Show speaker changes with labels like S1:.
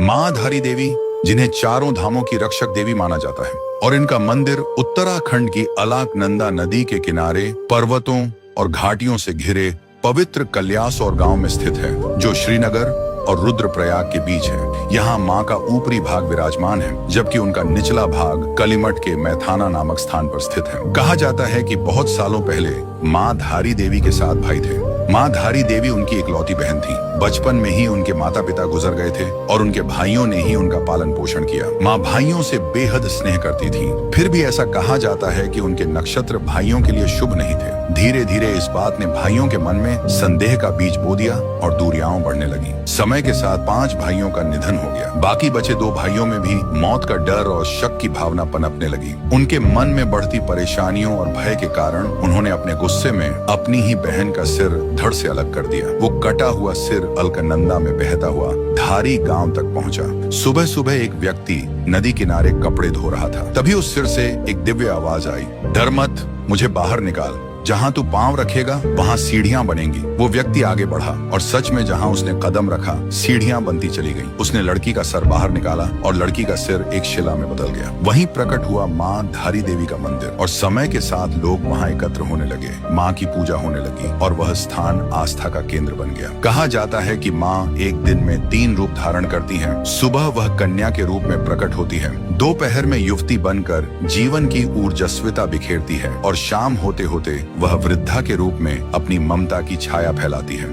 S1: माँ धारी देवी, जिन्हें चारों धामों की रक्षक देवी माना जाता है, और इनका मंदिर उत्तराखंड की अलकनंदा नदी के किनारे पर्वतों और घाटियों से घिरे पवित्र कल्यासौर गांव में स्थित है, जो श्रीनगर और रुद्रप्रयाग के बीच है। यहाँ माँ का ऊपरी भाग विराजमान है, जबकि उनका निचला भाग कलिमठ के मैथाना नामक स्थान पर स्थित है। कहा जाता है कि बहुत सालों पहले माँ धारी देवी के 7 भाई थे। माँ धारी देवी उनकी इकलौती बहन थी। बचपन में ही उनके माता पिता गुजर गए थे और उनके भाइयों ने ही उनका पालन पोषण किया। माँ भाइयों से बेहद स्नेह करती थी। फिर भी ऐसा कहा जाता है कि उनके नक्षत्र भाइयों के लिए शुभ नहीं थे। धीरे धीरे इस बात ने भाइयों के मन में संदेह का बीज बो दिया और दूरियां बढ़ने लगी। समय के साथ 5 भाइयों का निधन हो गया। बाकी बचे 2 भाइयों में भी मौत का डर और शक की भावना पनपने लगी। उनके मन में बढ़ती परेशानियों और भय के कारण उन्होंने अपने गुस्से में अपनी ही बहन का सिर धड़ से अलग कर दिया। वो कटा हुआ सिर अलकनंदा में बहता हुआ धारी गांव तक पहुंचा। सुबह सुबह एक व्यक्ति नदी किनारे कपड़े धो रहा था। तभी उस सिर से एक दिव्य आवाज आई, डर मत, मुझे बाहर निकाल। जहां तू पांव रखेगा वहां सीढ़ियां बनेंगी। वो व्यक्ति आगे बढ़ा और सच में जहां उसने कदम रखा, सीढ़ियां बनती चली गईं। उसने लड़की का सर बाहर निकाला और लड़की का सिर एक शिला में बदल गया। वहीं प्रकट हुआ माँ धारी देवी का मंदिर, और समय के साथ लोग वहां एकत्र होने लगे। माँ की पूजा होने लगी और वह स्थान आस्था का केंद्र बन गया। कहा जाता है कि माँ एक दिन में 3 रूप धारण करती हैं। सुबह वह कन्या के रूप में प्रकट होती है, दोपहर में युवती बनकर जीवन की ऊर्जस्विता बिखेरती है, और शाम होते होते वह वृद्धा के रूप में अपनी ममता की छाया फैलाती है।